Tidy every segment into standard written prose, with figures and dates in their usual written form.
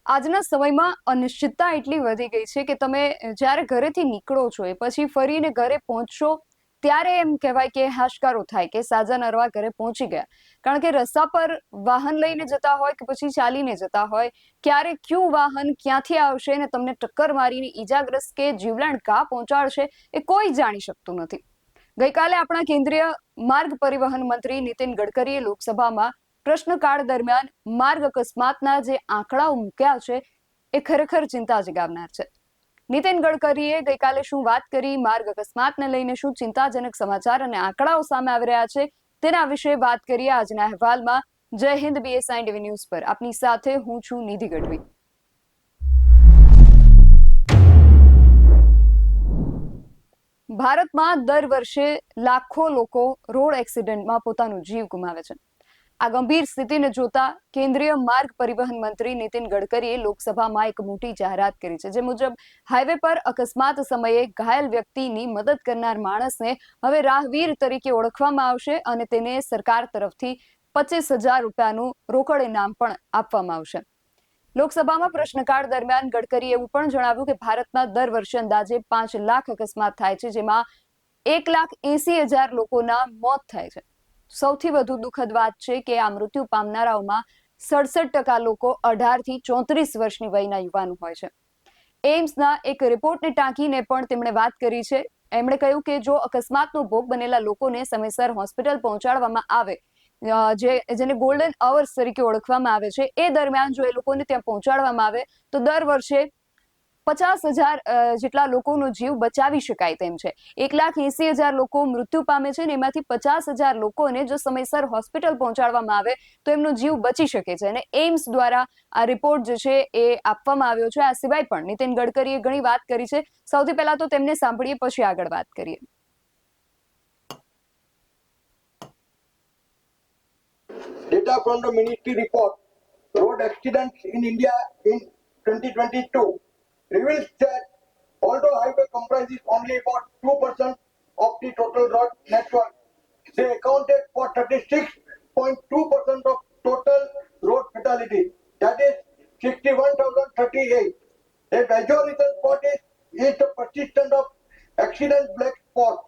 આજના સમયમાં અનિશ્ચિતતા એટલી વધી ગઈ છે કે તમે જ્યારે ઘરેથી નીકળો છો એ પછી ફરીને ઘરે પહોંચશો ત્યારે એમ કહેવાય કે હાશકારો થાય કે સાજા નરવા ઘરે પહોંચી ગયા. કારણ કે રસ્તા પર વાહન લઈને જતા હોય કે પછી ચાલીને જતા હોય, ક્યારે કયું વાહન ક્યાંથી આવશે ને તમને ટક્કર મારીને ઈજાગ્રસ્ત કે જીવલેણ ઘા પહોંચાડશે એ કોઈ જાણી શકતું નથી. ગઈકાલે આપણા કેન્દ્રીય માર્ગ પરિવહન મંત્રી નીતિન ગડકરીએ લોકસભામાં પ્રશ્નકાળ દરમિયાન માર્ગ અકસ્માતના જે આંકડાઓ મૂક્યા છે એ ખરેખર ચિંતા જગાવનાર છે. નીતિન ગડકરીએ ગઈકાલે શું વાત કરી, માર્ગ અકસ્માતને લઈને શું ચિંતાજનક સમાચાર અને આંકડાઓ સામે આવી રહ્યા છે તેના વિશે વાત કરીએ આજના અહેવાલમાં. જય હિન્દ BSI ટીવી ન્યૂઝ પર આપની સાથે હું છું નિધિ ગઢવી. ભારતમાં દર વર્ષે લાખો લોકો રોડ એક્સિડન્ટમાં પોતાનો જીવ ગુમાવે છે. આ ગંભીર સ્થિતિને જોતા કેન્દ્રીય માર્ગ પરિવહન મંત્રી નીતિન ગડકરીએ લોકસભામાં એક મોટી જાહેરાત કરી છે, જે મુજબ હાઈવે પર અકસ્માત સમયે ઘાયલ વ્યક્તિની મદદ કરનાર માણસને હવે રાહવીર તરીકે ઓળખવામાં આવશે અને તેને સરકાર તરફથી 25,000 રૂપિયાનું રોકડ ઇનામ પણ આપવામાં આવશે. લોકસભામાં પ્રશ્નકાળ દરમિયાન ગડકરીએ એવું પણ જણાવ્યું કે ભારતમાં દર વર્ષે અંદાજે 5 લાખ અકસ્માત થાય છે, જેમાં 1,80,000 લોકોના મોત થાય છે. સૌથી વધુ દુઃખદ વાત છે કે આ મૃત્યુ પામનારાઓમાં 67% લોકો 18 થી 34 વર્ષની વયના યુવાનો હોય છે. એમ્સના એક રિપોર્ટને ટાંકીને પણ તેમણે વાત કરી છે. એમણે કહ્યું કે જો અકસ્માતનો ભોગ બનેલા લોકોને સમયસર હોસ્પિટલ પહોંચાડવામાં આવે, જેને ગોલ્ડન અવર્સ તરીકે ઓળખવામાં આવે છે, એ દરમિયાન જો એ લોકોને ત્યાં પહોંચાડવામાં આવે તો દર વર્ષે 50,000 જેટલા લોકોનો જીવ બચાવી શકાય તેમ છે. 1,80,000 લોકો મૃત્યુ પામે છે અને એમાંથી 50,000 લોકોને જો સમયસર હોસ્પિટલ પહોંચાડવામાં આવે તો એમનો જીવ બચી શકે છે. અને એમ્સ દ્વારા આ રિપોર્ટ જે છે એ આપવામાં આવ્યો છે. આ સિવાય પણ નીતિન ગડકરીએ ઘણી વાત કરી છે. સૌથી પહેલા તો તેમને સાંભળીએ, પછી આગળ વાત કરીએ. Data from the ministry report, road accidents in India in 2022 reveals that although highway comprises only about 2% of the total road network, they accounted for 36.2% of total road fatalities, that is 61,038. A major reason for this is the persistence of accident black spots.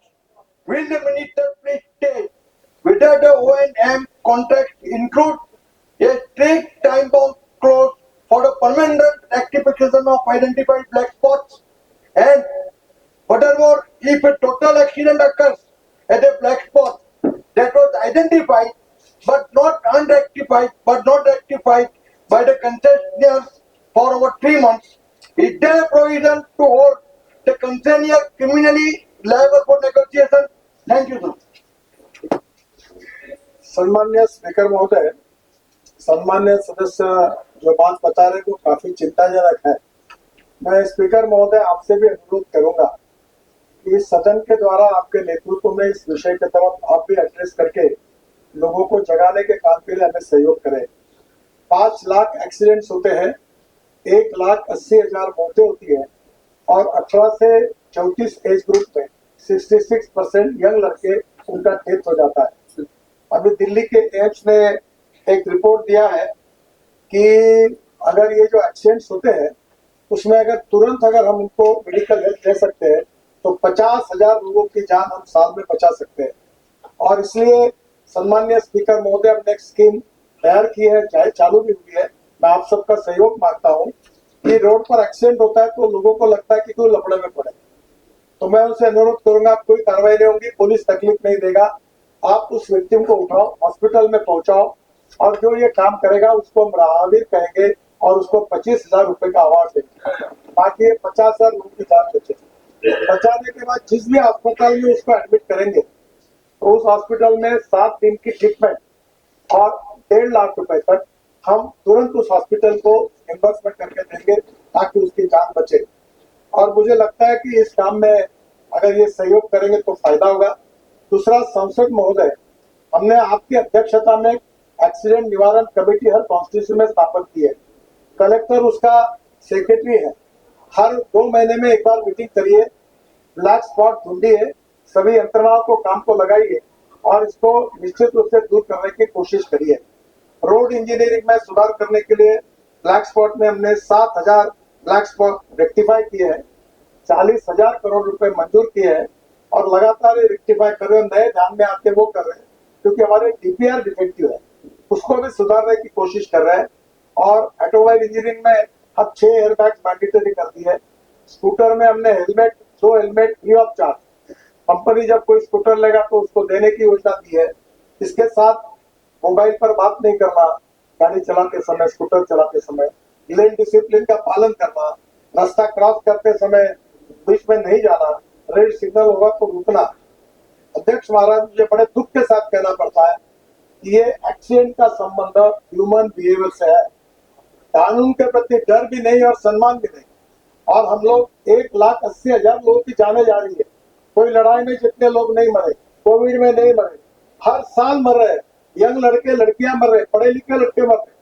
Will the minister please state whether the O&M contract include a strict time-bound clause for the permanent rectification of identified black spots? And furthermore, if a total accident occurs at a black spot that was identified but not rectified by the concessionaires for over 3 months, is there a provision to hold the concessionaire criminally liable for negotiation? Thank you, sir. सम्मान्य speaker महोदय, सम्मान्य सदस्य जो बात बता रहे वो काफी चिंताजनक है। मैं स्पीकर महोदय आपसे भी अनुरोध करूंगा कि सदन के द्वारा आपके नेतृत्व में इस विषय की तरफ आप भी एड्रेस करके लोगों को जगाने के काम के लिए हमें सहयोग करें। 5 लाख एक्सीडेंट्स होते हैं, 1,80,000 मौतें होती है और 18 से 34 एज ग्रुप में 66% यंग लड़के उनका डेथ हो जाता है। अभी दिल्ली के एम्स ने एक रिपोर्ट दिया है कि अगर ये जो एक्सीडेंट्स होते हैं उसमें अगर हम उनको मेडिकल हेल्प दे सकते हैं तो 50,000 लोगों की जान हम साल में बचा सकते हैं। और इसलिए सम्मान्य स्पीकर महोदय, हमने एक स्कीम तैयार की है, चाहे चालू भी हुई है। मैं आप सबका सहयोग मांगता हूँ कि रोड पर एक्सीडेंट होता है तो लोगों को लगता है कि कोई लफड़े में पड़े, तो मैं उनसे अनुरोध करूंगा, कोई कार्रवाई नहीं होगी, पुलिस तकलीफ नहीं देगा, आप उस व्यक्ति को उठाओ, हॉस्पिटल में पहुंचाओ और जो ये काम करेगा उसको हम राहवीर कहेंगे और उसको 25,000 रुपए का अवार्ड देंगे, ताकि 50,000 लोगों की जान बचे। बचाने के बाद जिस भी अस्पताल में उसको एडमिट करेंगे तो उस हॉस्पिटल में 7 दिन की ट्रीटमेंट और 1.5 लाख रुपए तक हम तुरंत उस हॉस्पिटल को रिम्बर्समेंट करके देंगे ताकि उसकी जान बचे। और मुझे लगता है कि इस काम में अगर ये सहयोग करेंगे तो फायदा होगा। दूसरा, संसद महोदय, हमने आपकी अध्यक्षता में एक्सीडेंट निवारण कमेटी हर कॉन्स्टिट्यूशन में स्थापित की है। कलेक्टर उसका सेक्रेटरी है। हर 2 महीने में एक बार मीटिंग करिए, ब्लैक स्पॉट ढूंढिए, सभी यंत्रणाओं को काम को लगाइए और इसको निश्चित रूप से दूर करने की कोशिश करिए। रोड इंजीनियरिंग में सुधार करने के लिए ब्लैक स्पॉट में हमने 7,000 ब्लैक स्पॉट रेक्टिफाई किए हैं, 40,000 करोड़ रुपए मंजूर किए हैं और लगातार ये रेक्टिफाई कर रहे हैं। नए ध्यान में आके वो कर रहे हैं क्योंकि हमारे डीपीआर डिफेक्टिव है, उसको भी सुधारने की कोशिश कर रहे हैं। और ऑटोमोबाइल इंजीनियरिंग में अब 6 एयरबैग्स मैंडेटरी कर दिए है। स्कूटर में हमने helmet 2 helmet free of charge, company जब कोई स्कूटर लेगा तो उसको देने की योजना दी है। इसके साथ मोबाइल पर बात नहीं करना, गाड़ी चलाते समय, स्कूटर चलाते समय, लेन डिसिप्लिन का पालन करना, रास्ता क्रॉस करते समय बीच में नहीं जाना, रेड सिग्नल होगा तो रुकना। अध्यक्ष महाराज, मुझे बड़े दुख के साथ कहना पड़ता है कि ये एक्सीडेंट का संबंध ह्यूमन बिहेवियर से है। कानून के प्रति डर भी नहीं और सम्मान भी नहीं। और हम लोग 1,80,000 लोगों की जाने जा रही है। कोई लड़ाई में जितने लोग नहीं मरे, कोविड में नहीं मरे, हर साल मर रहे, यंग लड़के लड़कियां मर रहे, पढ़े लिखे लड़के मर रहे।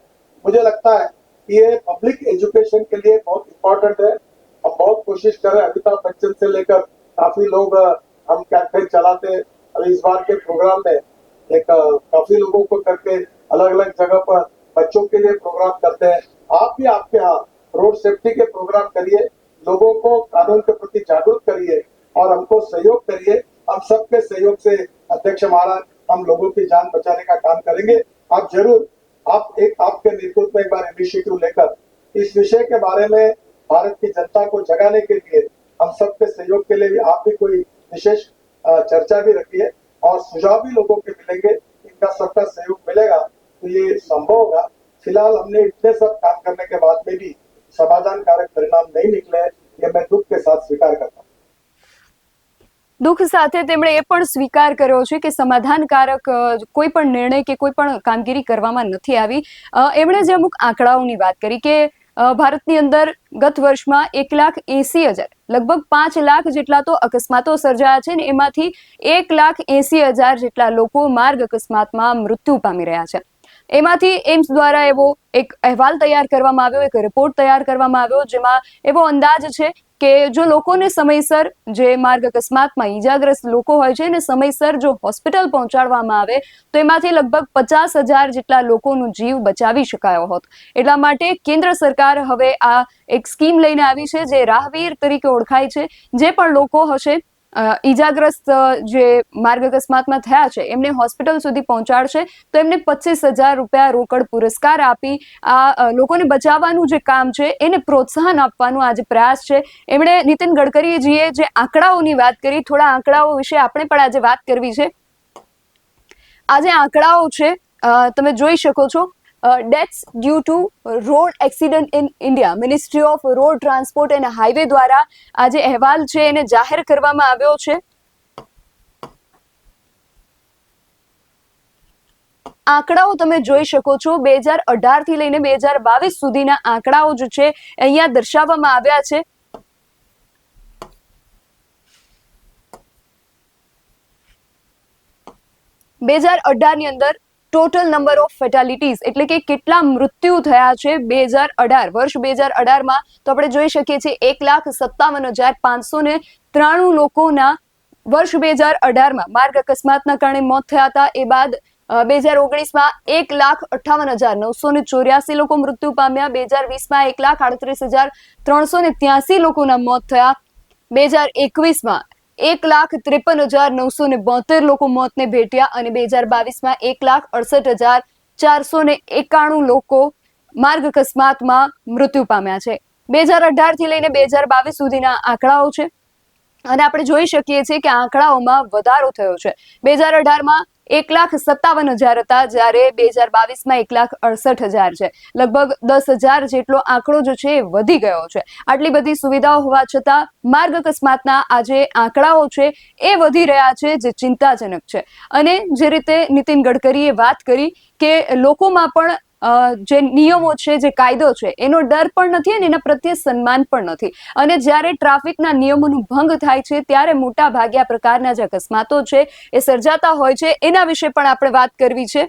मुझे लगता है कि ये पब्लिक एजुकेशन के लिए बहुत इंपॉर्टेंट है। हम बहुत कोशिश कर रहे हैं, अमिताभ बच्चन से लेकर काफी लोग हम कैंपेन चलाते हैं। अभी इस बार के प्रोग्राम में एक काफी लोगों को करके अलग अलग जगह पर बच्चों के लिए प्रोग्राम करते हैं। आप भी आपके यहाँ रोड सेफ्टी के प्रोग्राम करिए, लोगों को कानून के प्रति जागरूक करिए और हमको सहयोग करिए। हम सबके सहयोग से अध्यक्ष महाराज हम लोगों की जान बचाने का काम करेंगे। आप जरूर आपके नेतृत्व में एक बार इनिशिएटिव लेकर इस विषय के बारे में भारत की जनता को जगाने के लिए हम सबके सहयोग के लिए भी आप भी कोई विशेष चर्चा भी रखिए और सुझाव भी लोगों के मिलेंगे। इनका सबका सहयोग मिलेगा तो ये संभव होगा। फिलहाल हमने इतने सब काम करने के बाद में भी समाधान कारक परिणाम नहीं निकले, ये मैं दुख के साथ स्वीकार करता हूँ। દુઃખ સાથે તેમણે એ પણ સ્વીકાર કર્યો છે કે સમાધાનકારક કોઈ પણ નિર્ણય કે કોઈ પણ કામગીરી કરવામાં નથી આવી. એમણે જે અમુક આંકડાઓની વાત કરી કે ભારતની અંદર ગત વર્ષમાં 1,80,000 લગભગ 5 લાખ જેટલા તો અકસ્માતો સર્જાયા છે ને એમાંથી 1,80,000 જેટલા લોકો માર્ગ અકસ્માતમાં મૃત્યુ પામી રહ્યા છે. એમાંથી એમ્સ દ્વારા એવો એક અહેવાલ તૈયાર કરવામાં આવ્યો, એક રિપોર્ટ તૈયાર કરવામાં આવ્યો જેમાં એવો અંદાજ છે કે જો લોકોને સમયસર જે માર્ગ અકસ્માતમાં ઈજાગ્રસ્ત લોકો હોય છે એને સમયસર જો હોસ્પિટલ પહોંચાડવામાં આવે તો એમાંથી લગભગ 50,000 જેટલા લોકોનો જીવ બચાવી શકાયો હોત. એટલા માટે કેન્દ્ર સરકાર હવે આ એક સ્કીમ લઈને આવી છે જે રાહવીર તરીકે ઓળખાય છે. જે પણ લોકો હશે ઈજાગ્રસ્ત જે માર્ગ અકસ્માતમાં થયા છે એમને હોસ્પિટલ સુધી પહોંચાડશે તો એમને 25,000 રૂપિયા રોકડ પુરસ્કાર આપી આ લોકોને બચાવવાનું જે કામ છે એને પ્રોત્સાહન આપવાનું આ જે પ્રયાસ છે. એમણે નીતિન ગડકરીજીએ જે આંકડાઓની વાત કરી, થોડા આંકડાઓ વિશે આપણે પણ આજે વાત કરવી છે. આ જે આંકડાઓ છે તમે જોઈ શકો છો. Deaths due to road accident in India, ministry of road transport and highway દ્વારા આ જે અહેવાલ છે એને જાહેર કરવામાં આવ્યો છે. આંકડાઓ તમે જોઈ શકો છો. 2018 થી લઈને 2022 સુધીના આંકડાઓ જે છે અહીંયા દર્શાવવામાં આવ્યા છે. ની અંદર ટોટલ નંબર ઓફ ફેટાલિટીઝ એટલે કે કેટલા મૃત્યુ થયા છે 2018 વર્ષ 2018માં તો આપણે જોઈ શકીએ છીએ 1,57,593 લોકોના વર્ષ 2018માં માર્ગ અકસ્માતના કારણે મોત થયા હતા. એ બાદ 2019માં 1,58,984 લોકો મૃત્યુ પામ્યા. 2020માં 1,38,383 લોકોના મોત થયા. 2021માં 1,53,972 લોકો મોતને ભેટ્યા અને 2022માં 1,68,491 લોકો માર્ગ અકસ્માતમાં મૃત્યુ પામ્યા છે. 2018 થી લઈને 2022 સુધીના આંકડાઓ છે અને આપણે જોઈ શકીએ છીએ કે આંકડાઓમાં વધારો થયો છે. 2018માં 1,57,000 હતા જ્યારે 2022માં 1,68,000 છે. લગભગ 10,000 જેટલો આંકડો જે છે એ વધી ગયો છે. આટલી બધી સુવિધાઓ હોવા છતાં માર્ગ અકસ્માતના આ જે આંકડાઓ છે એ વધી રહ્યા છે જે ચિંતાજનક છે. અને જે રીતે નીતિન ગડકરીએ વાત કરી કે લોકોમાં પણ જે નિયમો છે, જે કાયદો છે એનો ડર પણ નથી અને એના પ્રત્યે સન્માન પણ નથી. અને જ્યારે ટ્રાફિકના નિયમોનો ભંગ થાય છે ત્યારે મોટા ભાગે આ પ્રકારના જે અકસ્માતો છે એ સર્જાતા હોય છે. એના વિશે પણ આપણે વાત કરવી છે.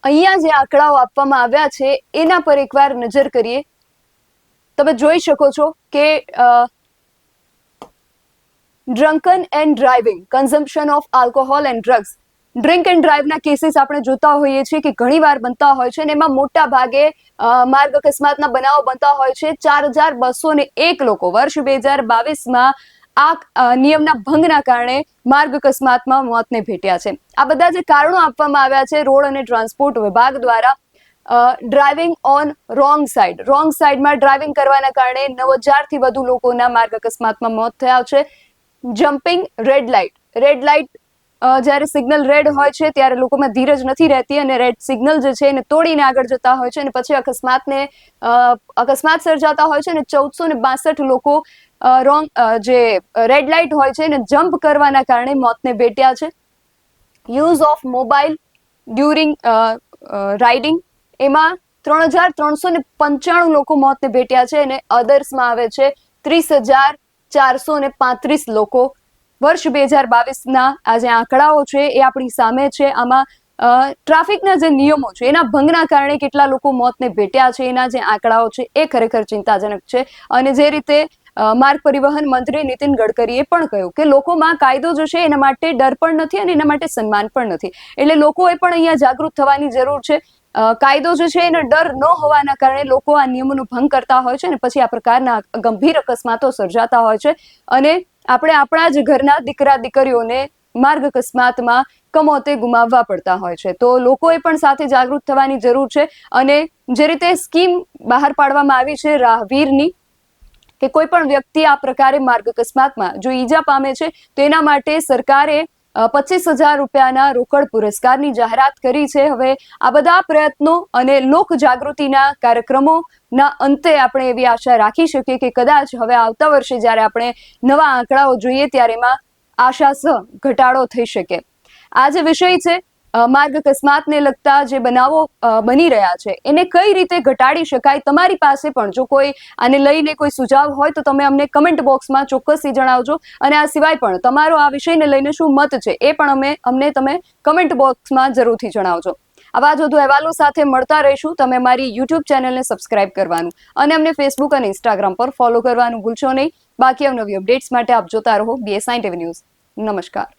અહીંયા જે આંકડાઓ આપવામાં આવ્યા છે એના પર એકવાર નજર કરીએ. તમે જોઈ શકો છો કે drunken and driving, consumption of alcohol and drugs, drink and ડ્રાઈવના કેસીસ આપણે જોતા હોઈએ છીએ કે ઘણીવાર બનતા હોય છે અને એમાં મોટા ભાગે માર્ગ અકસ્માતના બનાવો બનતા હોય છે. 4201 લોકો વર્ષ 2022માં આ નિયમના ભંગના કારણે માર્ગ અકસ્માતમાં મોતને ભેટ્યા છે. આ બધા જે કારણો આપવામાં આવ્યા છે રોડ અને ટ્રાન્સપોર્ટ વિભાગ દ્વારા, ડ્રાઇવિંગ ઓન રોંગ સાઈડમાં ડ્રાઇવિંગ કરવાના કારણે 9000થી વધુ લોકોના માર્ગ અકસ્માતમાં મોત થયા છે. જમ્પિંગ રેડ લાઇટ, જ્યારે સિગ્નલ રેડ હોય છે ત્યારે લોકોમાં ધીરજ નથી રહેતી અને રેડ સિગ્નલ જે છે એને તોડીને આગળ જતા હોય છે અને પછી અકસ્માત સર્જાતા હોય છે અને 1462 લોકો જે રેડ લાઇટ હોય છે એને જમ્પ કરવાના કારણે મોતને ભેટ્યા છે. Use of mobile during riding, એમાં 3395 લોકો મોતને ભેટ્યા છે અને અધર્સમાં આવે છે 30,435 લોકો. વર્ષ 2022ના આ જે આંકડાઓ છે એ આપણી સામે છે. આમાં ટ્રાફિકના જે નિયમો છે એના ભંગના કારણે કેટલા લોકો મોતને ભેટ્યા છે એના જે આંકડાઓ છે એ ખરેખર ચિંતાજનક છે. અને જે રીતે માર્ગ પરિવહન મંત્રી નીતિન ગડકરીએ પણ કહ્યું કે લોકોમાં કાયદો જે છે એના માટે ડર પણ નથી અને એના માટે સન્માન પણ નથી. એટલે લોકોએ પણ અહીંયા જાગૃત થવાની જરૂર છે. કાયદો જે છે એને ડર ન હોવાના કારણે લોકો આ નિયમોનો ભંગ કરતા હોય છે અને પછી આ પ્રકારના ગંભીર અકસ્માતો સર્જાતા હોય છે અને આપણે આપણા જ ઘરના દીકરા દીકરીઓને માર્ગ અકસ્માતમાં કમોતે ગુમાવવા પડતા હોય છે. તો લોકોએ પણ સાથે જાગૃત થવાની જરૂર છે. અને જે રીતે સ્કીમ બહાર પાડવામાં આવી છે રાહવીરની, કે કોઈ પણ વ્યક્તિ આ પ્રકારે માર્ગ અકસ્માતમાં જો ઈજા પામે છે તો એના માટે સરકારે 25,000 રૂપિયાના રોકડ પુરસ્કારની જાહેરાત કરી છે. હવે આ બધા પ્રયત્નો અને લોક જાગૃતિના કાર્યક્રમોના અંતે આપણે એવી આશા રાખી શકીએ કે કદાચ હવે આવતા વર્ષે જ્યારે આપણે નવા આંકડાઓ જોઈએ ત્યારે એમાં આશાસહ ઘટાડો થઈ શકે. આ જે વિષય છે માર્ગ અકસ્માતને લગતા જે બનાવો બની રહ્યા છે એને કઈ રીતે ઘટાડી શકાય, તમારી પાસે પણ જો કોઈ આને લઈને કોઈ સુઝાવ હોય તો તમે અમને કમેન્ટ બોક્સમાં ચોક્કસથી જણાવજો. અને આ સિવાય પણ તમારો આ વિષયને લઈને શું મત છે એ પણ અમને તમે કમેન્ટ બોક્સમાં જરૂરથી જણાવજો. આવા જ વધુ અહેવાલો સાથે મળતા રહીશું. તમે મારી યુટ્યુબ ચેનલને સબસ્ક્રાઇબ કરવાનું અને અમને ફેસબુક અને ઇન્સ્ટાગ્રામ પર ફોલો કરવાનું ભૂલશો નહીં. બાકી અવનવી અપડેટ્સ માટે આપ જોતા રહો BSI TV ન્યૂઝ. નમસ્કાર.